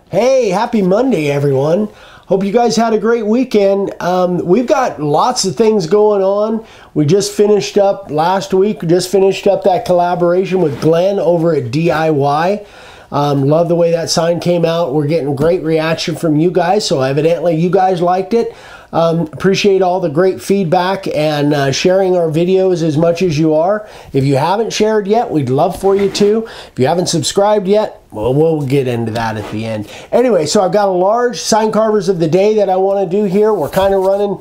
Hey, happy Monday, everyone. Hope you guys had a great weekend. We've got lots of things going on. We just finished up last week, that collaboration with Glenn over at DIY. Love the way that sign came out. We're getting great reaction from you guys, so evidently you guys liked it. Appreciate all the great feedback and sharing our videos as much as you are. If you haven't shared yet, we'd love for you to. If you haven't subscribed yet, well, we'll get into that at the end. Anyway, so I've got a large sign carvers of the day that I want to do here. We're kind of running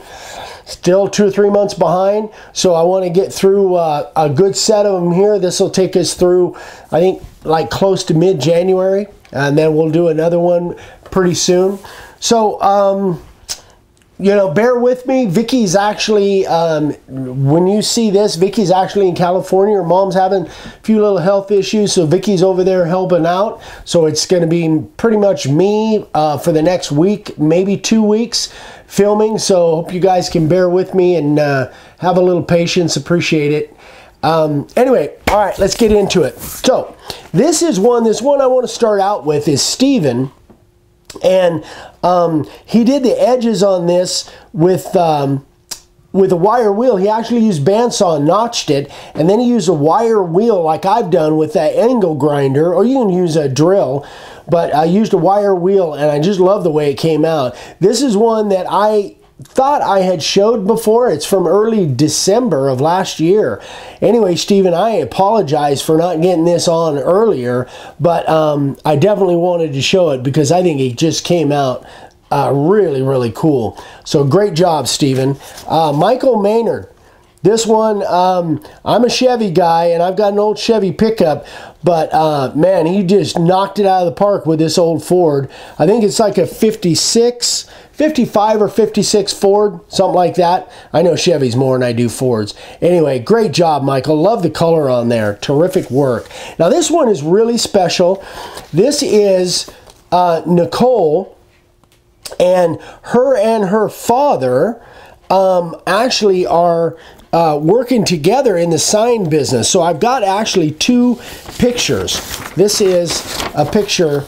still 2 or 3 months behind, so I want to get through a good set of them here. This will take us through, I think, like close to mid-January, and then we'll do another one pretty soon. So, you know, bear with me. Vicky's actually, when you see this, Vicky's actually in California. Her mom's having a few little health issues, so Vicky's over there helping out. So it's going to be pretty much me for the next week, maybe 2 weeks filming. So hope you guys can bear with me and have a little patience. Appreciate it. Anyway, all right, let's get into it. So this one I want to start out with is Steven. And he did the edges on this with a wire wheel. He actually used bandsaw and notched it, and then he used a wire wheel like I've done with that angle grinder, or you can use a drill, but I used a wire wheel, and I just love the way it came out. This is one that I thought I had showed before. It's from early December of last year. Anyway, Stephen, I apologize for not getting this on earlier, but I definitely wanted to show it because I think it just came out really, really cool. So great job, Stephen. Michael Maynard. This one, I'm a Chevy guy, and I've got an old Chevy pickup, but man, he just knocked it out of the park with this old Ford. I think it's like a 55 or 56 Ford, something like that. I know Chevys more than I do Fords. Anyway, great job, Michael. Love the color on there. Terrific work. Now, this one is really special. This is Nicole, and her father actually are working together in the sign business. So I've got actually 2 pictures. This is a picture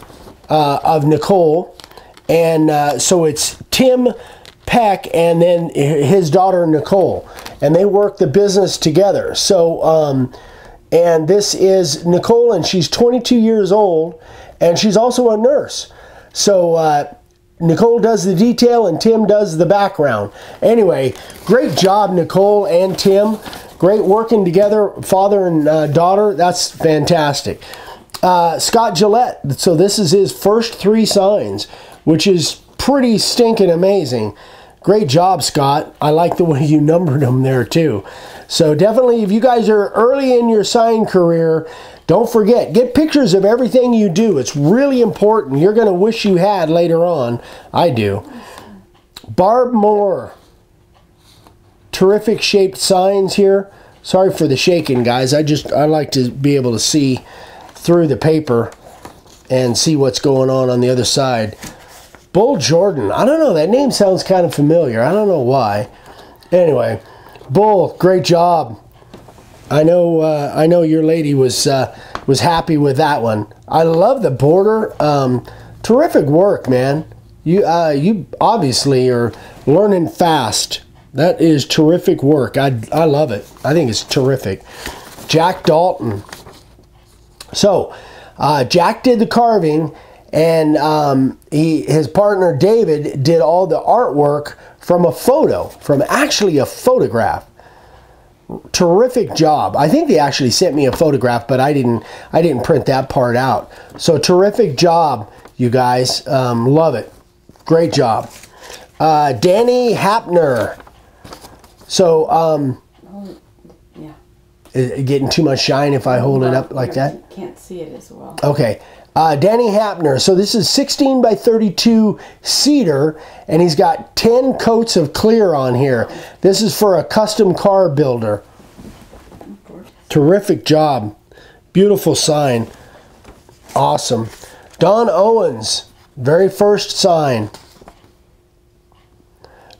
of Nicole, and so it's Tim Peck and then his daughter Nicole, and they work the business together. So and this is Nicole, and she's 22 years old, and she's also a nurse. So Nicole does the detail and Tim does the background. Anyway, great job, Nicole and Tim. Great working together, father and daughter. That's fantastic. Scott Gillette. So this is his first 3 signs, which is pretty stinking amazing. Great job, Scott. I like the way you numbered them there too. So definitely, if you guys are early in your sign career, don't forget, get pictures of everything you do. It's really important. You're going to wish you had later on. I do. Barb Moore. Terrific shaped signs here. Sorry for the shaking, guys. I like to be able to see through the paper and see what's going on the other side. Bull Jordan. I don't know. That name sounds kind of familiar. I don't know why. Anyway, Bull, great job. I know your lady was happy with that one. I love the border. Terrific work, man. You obviously are learning fast. That is terrific work. I love it. I think it's terrific. Jack Dalton. So Jack did the carving, and his partner David did all the artwork from a photo, from actually a photograph. Terrific job. I think they actually sent me a photograph, but I didn't print that part out. So terrific job, you guys. Love it. Great job. Danny Hapner. So yeah. is it getting too much shine if I hold it up like that? You can't see it as well. Okay. Danny Hapner. So this is 16 by 32 cedar, and he's got 10 coats of clear on here. This is for a custom car builder. Terrific job. Beautiful sign. Awesome. Don Owens. Very first sign.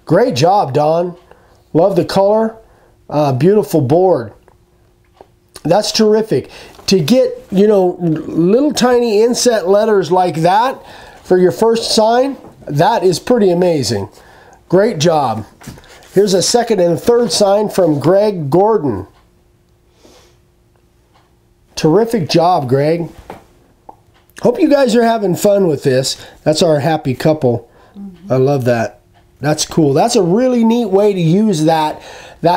Great job, Don. Love the color. Beautiful board. That's terrific. To get, you know, little tiny inset letters like that for your first sign. That is pretty amazing. Great job. Here's a second and third sign from Greg Gordon. Terrific job, Greg. Hope you guys are having fun with this. That's our happy couple. I love that. That's cool. That's a really neat way to use that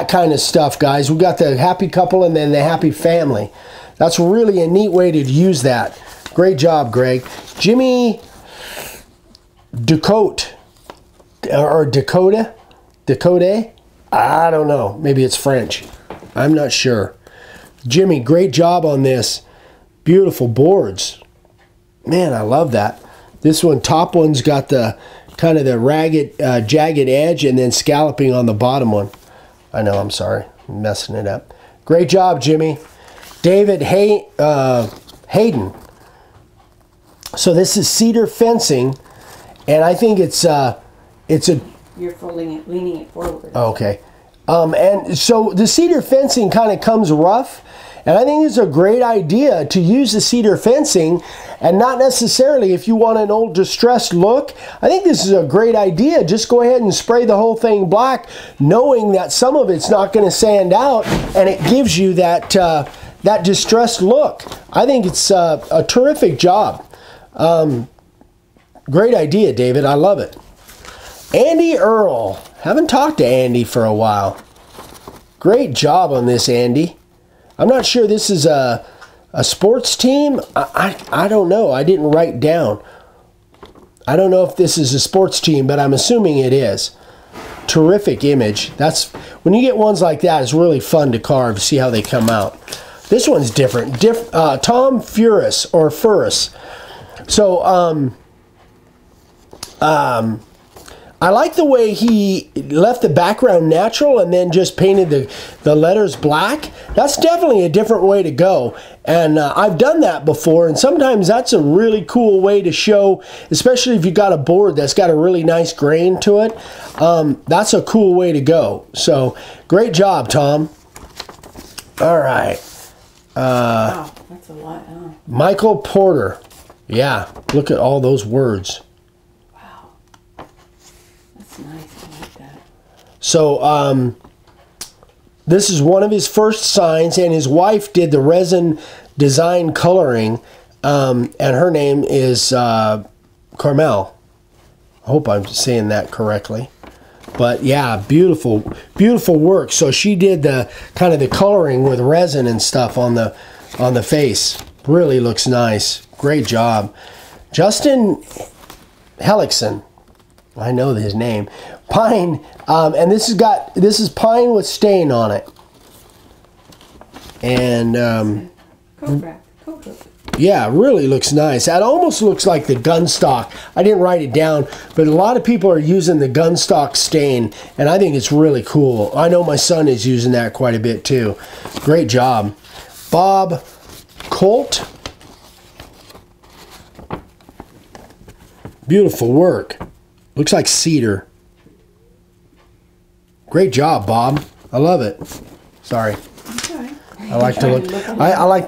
kind of stuff, guys. We got the happy couple and then the happy family. That's really a neat way to use that. Great job, Greg. Jimmy Ducote, or Dakota? I don't know. Maybe it's French. I'm not sure. Jimmy, great job on this. Beautiful boards. Man, I love that. This one, top one's got the kind of the ragged, jagged edge and then scalloping on the bottom one. I know, I'm sorry. I'm messing it up. Great job, Jimmy. David Hayden. So this is Cedar Fencing, and I think it's a... You're folding it, leaning it forward. Okay. And so the cedar fencing kind of comes rough, and I think it's a great idea to use the cedar fencing, and not necessarily if you want an old distressed look. I think this is a great idea. Just go ahead and spray the whole thing black, knowing that some of it's not going to sand out, and it gives you that that distressed look. I think it's a terrific job. Great idea, David. I love it. Andy Earl. Haven't talked to Andy for a while. Great job on this, Andy. I'm not sure this is a sports team. I don't know. I didn't write down. I don't know if this is a sports team, but I'm assuming it is. Terrific image. That's when you get ones like that, it's really fun to carve, see how they come out. This one's different. Tom Furis or Furris. So, I like the way he left the background natural and then just painted the letters black. That's definitely a different way to go. And I've done that before, and sometimes that's a really cool way to show, especially if you've got a board that's got a really nice grain to it. That's a cool way to go. So, great job, Tom. All right. Wow, that's a lot, huh? Michael Porter. Yeah, look at all those words. Nice, I like that. So, this is one of his first signs, and his wife did the resin design coloring, and her name is Carmel. I hope I'm saying that correctly. But yeah, beautiful, beautiful work. So she did the kind of the coloring with resin and stuff on the face. Really looks nice. Great job. Justin Hellickson. I know his name. Pine, and this is pine with stain on it. And yeah, really looks nice. That almost looks like the gun stock. I didn't write it down, but a lot of people are using the gun stock stain, and I think it's really cool. I know my son is using that quite a bit too. Great job. Bob Colt. Beautiful work. Looks like cedar. Great job, Bob. I love it. Sorry. Okay. I like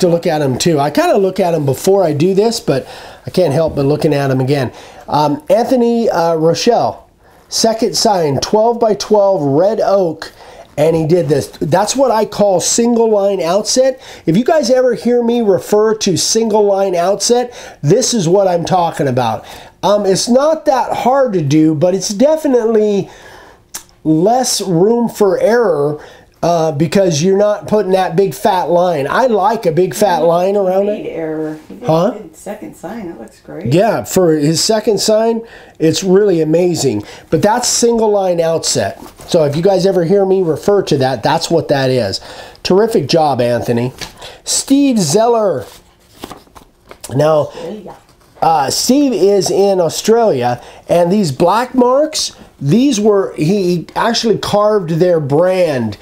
to look at them too. I kind of look at them before I do this, but I can't help but looking at them again. Anthony Rochelle, second sign, 12 by 12 red oak, and he did this. That's what I call single line outset. If you guys ever hear me refer to single line outset, this is what I'm talking about. It's not that hard to do, but it's definitely less room for error because you're not putting that big fat line. I like a big fat line around it. Error. Huh? Second sign, that looks great. Yeah, for his second sign, it's really amazing. But that's single line outset. So if you guys ever hear me refer to that, that's what that is. Terrific job, Anthony. Steve Zeller. Now, Steve is in Australia, and these black marks, he actually carved their brand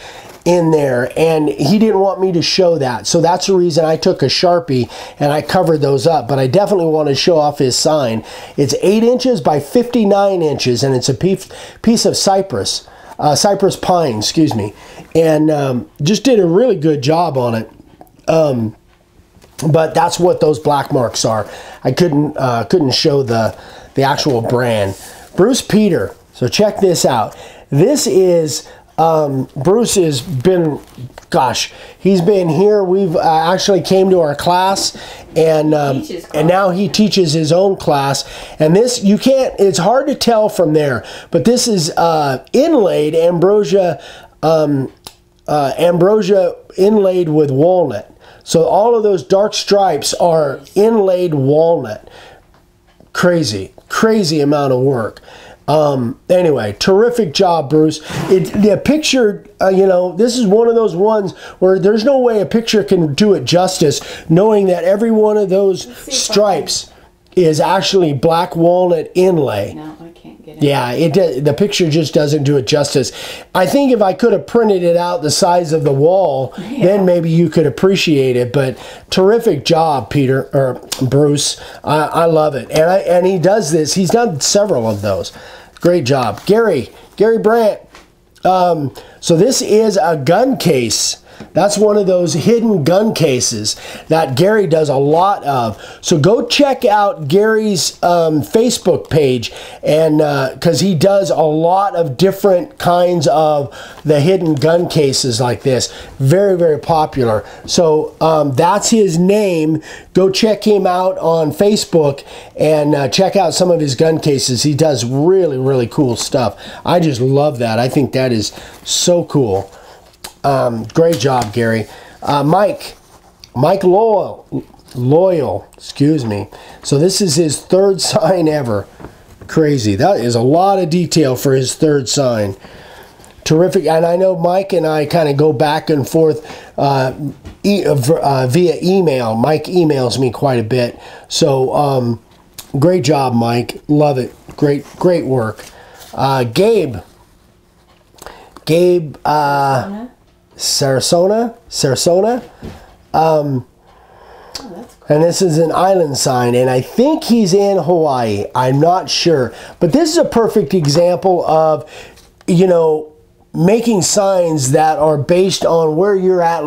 in there, and he didn't want me to show that. So that's the reason I took a Sharpie and I covered those up, but I definitely want to show off his sign. It's 8 inches by 59 inches, and it's a piece of cypress pine, excuse me, and just did a really good job on it. But that's what those black marks are. I couldn't show the the actual brand. Bruce Peter. So check this out. This is Bruce has been, gosh, he's been here. We've actually came to our class, and now he teaches his own class. And this, you can't, it's hard to tell from there, but this is inlaid ambrosia, ambrosia inlaid with walnut. So all of those dark stripes are inlaid walnut. Crazy, crazy amount of work. Anyway, terrific job, Bruce. The picture, you know, this is one of those ones where there's no way a picture can do it justice, knowing that every one of those stripes is actually black walnut inlay. No, I can't get it. Yeah, the picture just doesn't do it justice. I think if I could have printed it out the size of the wall, then maybe you could appreciate it. But terrific job, Peter, or Bruce. I love it. And he does this. He's done several of those. Great job. Gary Brandt. So this is a gun case. That's one of those hidden gun cases that Gary does a lot of. So go check out Gary's Facebook page, and because he does a lot of different kinds of the hidden gun cases like this. Very, very popular. So that's his name. Go check him out on Facebook and check out some of his gun cases. He does really, really cool stuff. I just love that. I think that is so cool. Great job, Gary. Mike Loyal, excuse me. So this is his third sign ever. Crazy. That is a lot of detail for his third sign. Terrific. And I know Mike and I kind of go back and forth via email. Mike emails me quite a bit. So great job, Mike. Love it. Great work. Gabe. Sarasota. And this is an island sign, and I think he's in Hawaii. I'm not sure. But this is a perfect example of, you know, making signs that are based on where you're at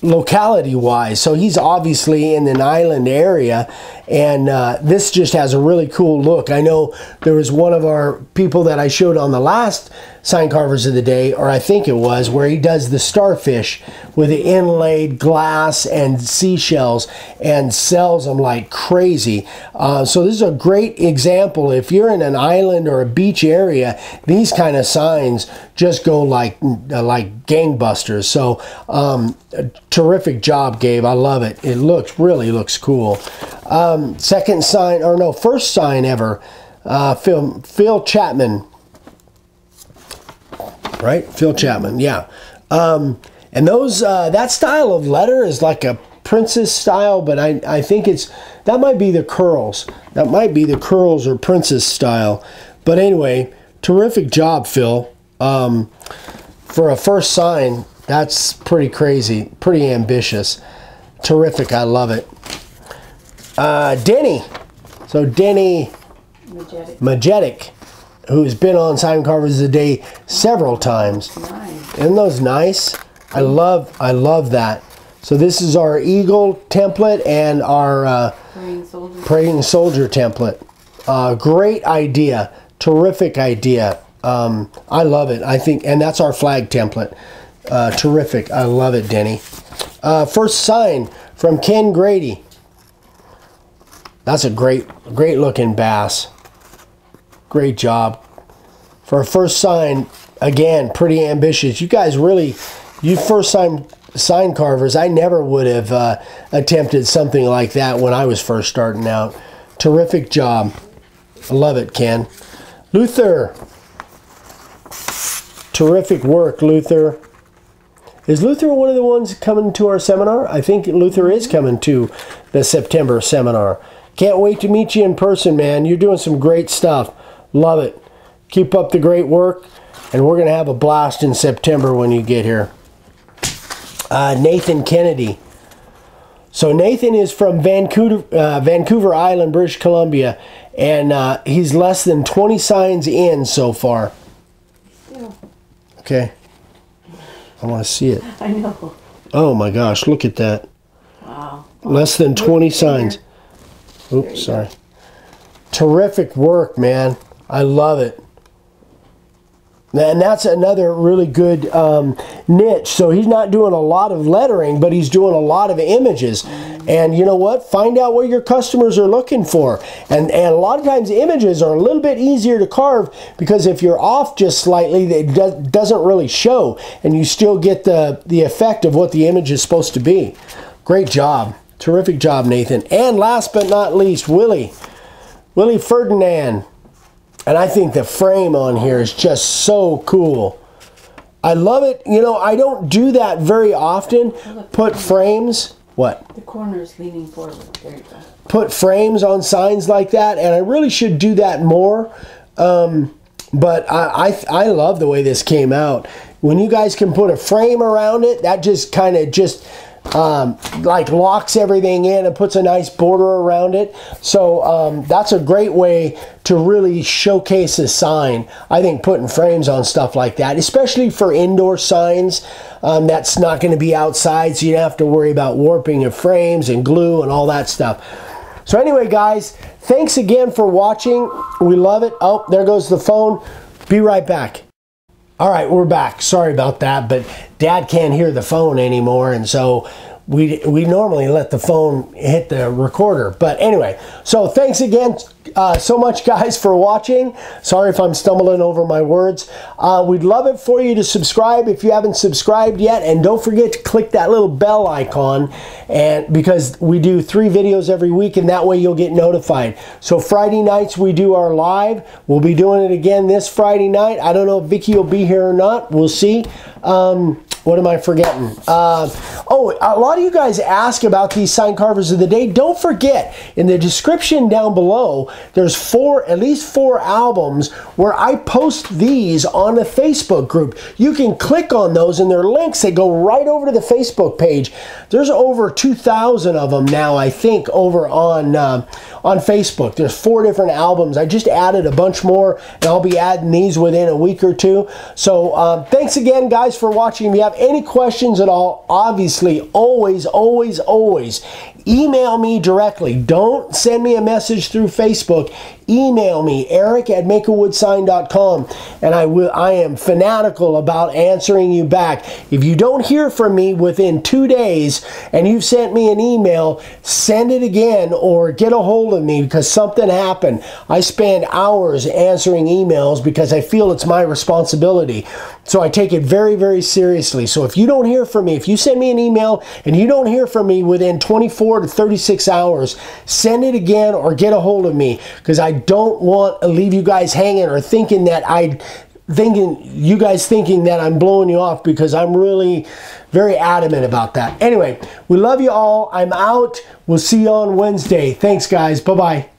locality-wise. So he's obviously in an island area, and this just has a really cool look. I know there was one of our people that I showed on the last Sign Carvers of the Day, or I think it was, where he does the starfish with the inlaid glass and seashells and sells them like crazy. So this is a great example. If you're in an island or a beach area, these kind of signs just go like gangbusters. So terrific job, Gabe. I love it. It really looks cool. Second sign, or no, first sign ever. Phil Chapman. Right? Phil Chapman, yeah. And those that style of letter is like a princess style, but I think that might be the curls. That might be the curls or princess style. But anyway, terrific job, Phil. For a first sign, that's pretty crazy, pretty ambitious. Terrific, I love it. Denny. So Denny Majetic, who's been on Sign Carvers of the Day several times. Nice. Isn't those nice? I love that. So this is our eagle template and our praying soldier template. Great idea. Terrific idea. I love it. I think, and that's our flag template. Terrific. I love it, Denny. First sign from Ken Grady. That's a great looking bass. Great job. For a first sign, again, pretty ambitious. You guys really, you first sign carvers, I never would have attempted something like that when I was first starting out. Terrific job. I love it, Ken. Luther. Terrific work, Luther. Is Luther one of the ones coming to our seminar? I think Luther is coming to the September seminar. Can't wait to meet you in person, man. You're doing some great stuff. Love it. Keep up the great work, and we're going to have a blast in September when you get here. Nathan Kennedy. So Nathan is from Vancouver Island, British Columbia, and he's less than 20 signs in so far. Okay. I want to see it. I know. Oh my gosh, look at that. Wow. Less than 20 signs. Oops, sorry. Terrific work, man. I love it. And that's another really good niche. So he's not doing a lot of lettering, but he's doing a lot of images. And you know what? Find out what your customers are looking for. And a lot of times images are a little bit easier to carve because if you're off just slightly, it doesn't really show. And you still get the effect of what the image is supposed to be. Great job. Terrific job, Nathan. And last but not least, Willie Ferdinand. And I think the frame on here is just so cool. I love it. You know, I don't do that very often. Put frames. What? The corner is leaning forward. There you go. Put frames on signs like that, and I really should do that more. But I love the way this came out. When you guys can put a frame around it, that just kind of like locks everything in and puts a nice border around it. So that's a great way to really showcase a sign. I think putting frames on stuff like that, especially for indoor signs, that's not going to be outside, so you don't have to worry about warping of frames and glue and all that stuff. So anyway, guys, thanks again for watching. We love it. Oh, there goes the phone. Be right back. All right, we're back. Sorry about that, but Dad can't hear the phone anymore, and so we normally let the phone hit the recorder. But anyway, so thanks again so much, guys, for watching. Sorry if I'm stumbling over my words. We'd love it for you to subscribe if you haven't subscribed yet, and don't forget to click that little bell icon, and because we do 3 videos every week, and that way you'll get notified. So Friday nights we do our live. We'll be doing it again this Friday night. I don't know if Vicky will be here or not. We'll see. What am I forgetting? Oh, a lot of you guys ask about these sign carvers of the day. Don't forget, in the description down below, there's at least 4 albums where I post these on the Facebook group. You can click on those and they're links that go right over to the Facebook page. There's over 2,000 of them now, I think, over on Facebook. There's 4 different albums. I just added a bunch more, and I'll be adding these within a week or 2. So thanks again, guys, for watching. If you have any questions at all, obviously, always email me directly. Don't send me a message through Facebook. Email me, eric@makeawwoodsign.com, and I am fanatical about answering you back. If you don't hear from me within 2 days and you've sent me an email, send it again or get a hold of me because something happened. I spend hours answering emails because I feel it's my responsibility. So I take it very, very seriously. So if you don't hear from me, if you send me an email and you don't hear from me within 24 to 36 hours, send it again or get a hold of me, because I don't want to leave you guys hanging or thinking that you guys thinking that I'm blowing you off, because I'm really very adamant about that. Anyway, we love you all. I'm out. We'll see you on Wednesday. Thanks, guys. Bye-bye.